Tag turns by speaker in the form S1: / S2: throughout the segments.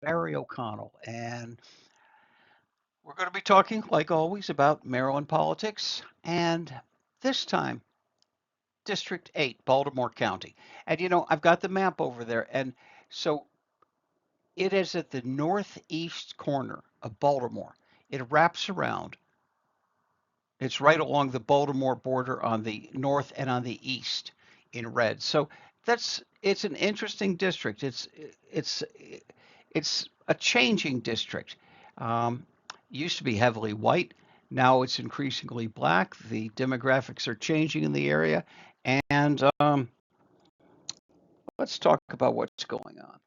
S1: Barry O'Connell, and we're going to be talking, like always, about Maryland politics, and this time, District 8, Baltimore County. And I've got the map over there, and so it is at the northeast corner of Baltimore. It wraps around. It's right along the Baltimore border on the north and on the east in red. So it's an interesting district. It's it's a changing district. Um, Used to be heavily white. Now it's increasingly black. The demographics are changing in the area. And let's talk about what's going on.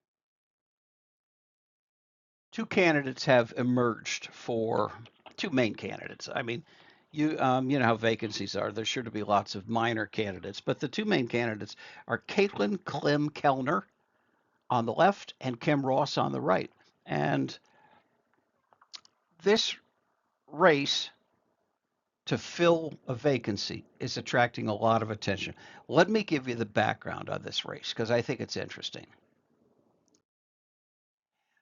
S1: Two candidates have emerged for two main candidates. I mean, you know how vacancies are. There's sure to be lots of minor candidates, but the two main candidates are Caitlin Clem Kellner on the left and Kim Ross on the right. And this race to fill a vacancy is attracting a lot of attention. Let me give you the background on this race because I think it's interesting.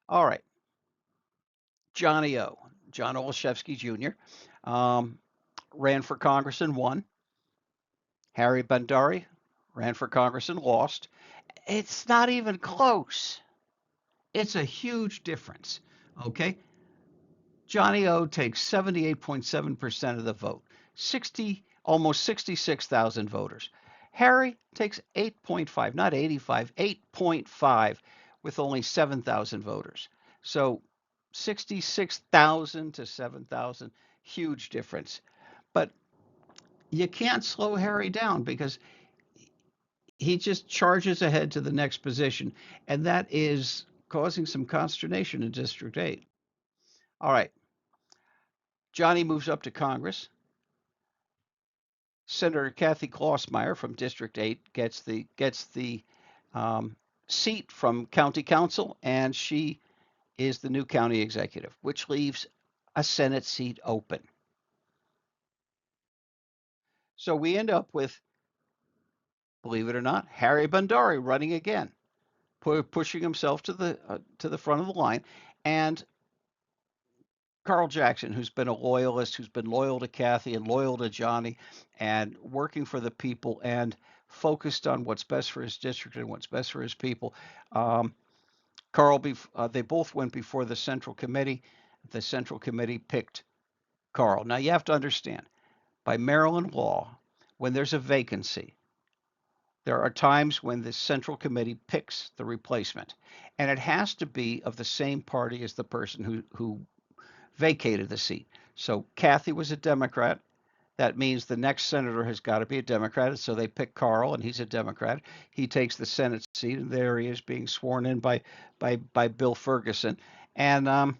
S1: All right, Johnny O, John Olszewski Jr., um, ran for Congress and won. Harry Bandari ran for Congress and lost. It's not even close. It's a huge difference. Okay. Johnny O takes 78.7% of the vote, 60, almost 66,000 voters. Harry takes 8.5, not 85, 8.5 with only 7,000 voters. So 66,000 to 7,000, huge difference. But you can't slow Harry down because he just charges ahead to the next position, and that is causing some consternation in District 8. All right, Johnny moves up to Congress. Senator Kathy Klossmeyer from District 8 gets the um, seat from County Council, and she is the new county executive, which leaves a Senate seat open. So we end up with, believe it or not, Harry Bandari running again, pushing himself to the front of the line, and Carl Jackson, who's been a loyalist, who's been loyal to Kathy and loyal to Johnny, and working for the people and focused on what's best for his district and what's best for his people. Um, they both went before the Central Committee. The Central Committee picked Carl. Now you have to understand, by Maryland law, when there's a vacancy, there are times when the Central Committee picks the replacement, and it has to be of the same party as the person who vacated the seat. So Kathy was a Democrat. That means the next senator has got to be a Democrat. So they pick Carl, and he's a Democrat. He takes the Senate seat, and there he is being sworn in by Bill Ferguson. And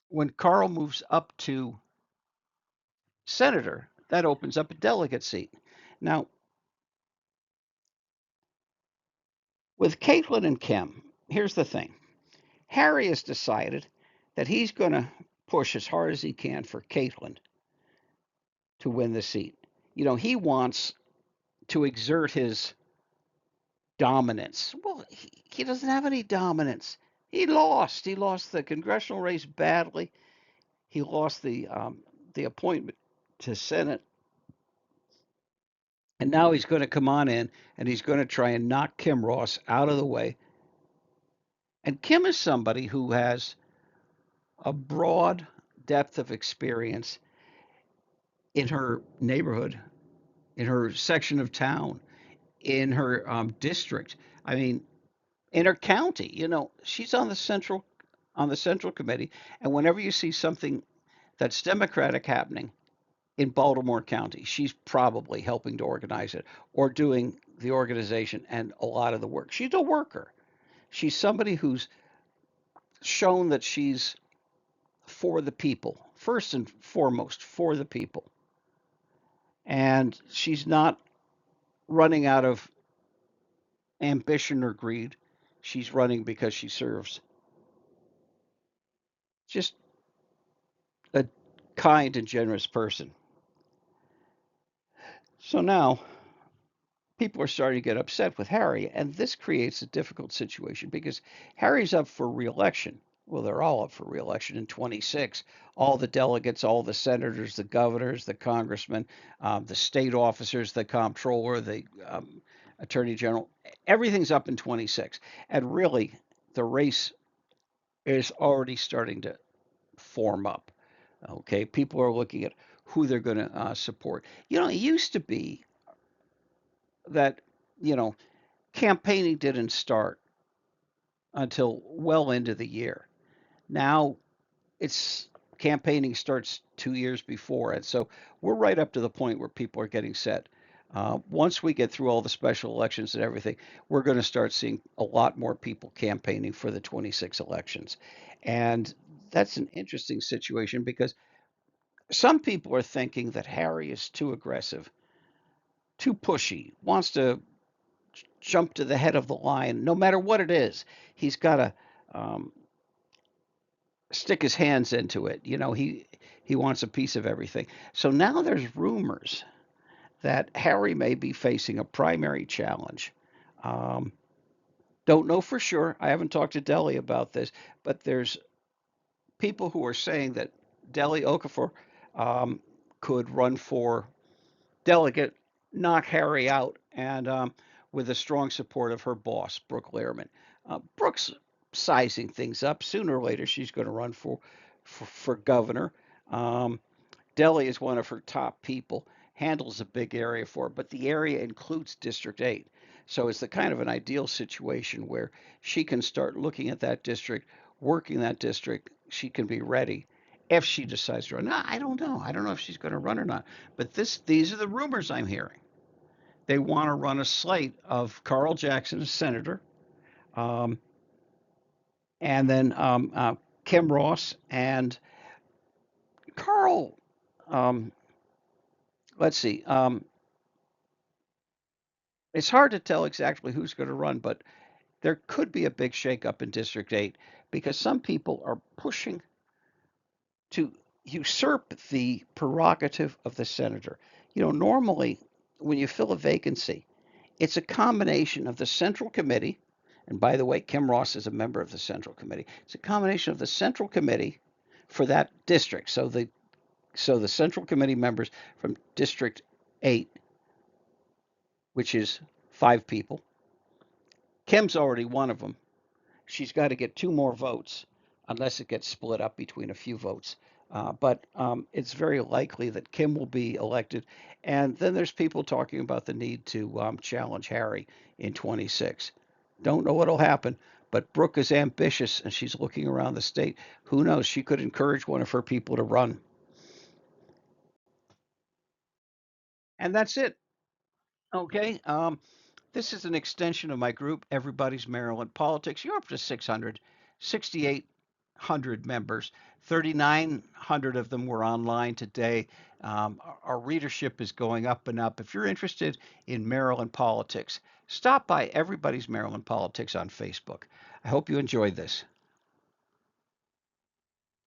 S1: when Carl moves up to senator, that opens up a delegate seat. Now, with Caitlin and Kim, here's the thing. Harry has decided that he's going to push as hard as he can for Caitlin to win the seat. He wants to exert his dominance. Well, he doesn't have any dominance. He lost. He lost the congressional race badly. He lost the appointment to Senate, and now he's going to come on in and he's going to try and knock Kim Ross out of the way. And Kim is somebody who has a broad depth of experience in her neighborhood, in her section of town, in her district. I mean, in her county. She's on the central committee, and whenever you see something that's Democratic happening in Baltimore County, she's probably helping to organize it or doing the organization and a lot of the work. She's a worker. She's somebody who's shown that she's for the people, first and foremost, for the people. And she's not running out of ambition or greed. She's running because she serves. Just a kind and generous person. So now people are starting to get upset with Harry, and this creates a difficult situation because Harry's up for reelection. Well, they're all up for reelection in 26. All the delegates, all the senators, the governors, the congressmen, the state officers, the comptroller, the attorney general, everything's up in 26. And really, the race is already starting to form up. Okay, people are looking at who they're going to support. It used to be that, you know, campaigning didn't start until well into the year. Now it's campaigning starts 2 years before it. So we're right up to the point where people are getting set. Once we get through all the special elections and everything, we're going to start seeing a lot more people campaigning for the 26 elections. And that's an interesting situation because some people are thinking that Harry is too aggressive, too pushy, wants to jump to the head of the line no matter what it is. He's got to um, stick his hands into it. He wants a piece of everything. So now there's rumors that Harry may be facing a primary challenge. Um, don't know for sure. I haven't talked to Deli about this, but there's people who are saying that Deli Okafor um, could run for delegate, knock Harry out, and with the strong support of her boss, Brooke Lehrman. Brooke's sizing things up. Sooner or later, she's going to run for governor. Um, Delhi is one of her top people, handles a big area for her, but the area includes District 8. So it's the kind of an ideal situation where she can start looking at that district, working that district. She can be ready if she decides to run. No, I don't know. I don't know if she's going to run or not. But these are the rumors I'm hearing. They want to run a slate of Carl Jackson as senator, um, and then Kim Ross and Carl. Um, let's see. It's hard to tell exactly who's going to run, but there could be a big shakeup in District 8 because some people are pushing to usurp the prerogative of the senator. Normally, when you fill a vacancy, it's a combination of the Central Committee, and by the way, Kim Ross is a member of the Central Committee. It's a combination of the Central Committee for that district. So the Central Committee members from District 8, which is 5 people. Kim's already one of them. She's got to get 2 more votes unless it gets split up between a few votes. But it's very likely that Kim will be elected. And then there's people talking about the need to challenge Harry in 26. Don't know what'll happen, but Brooke is ambitious and she's looking around the state. Who knows? She could encourage one of her people to run. And that's it. Okay. This is an extension of my group, Everybody's Maryland Politics. You're up to 668 members. 3,900 of them were online today. Our readership is going up and up. If you're interested in Maryland politics, stop by Everybody's Maryland Politics on Facebook. I hope you enjoyed this.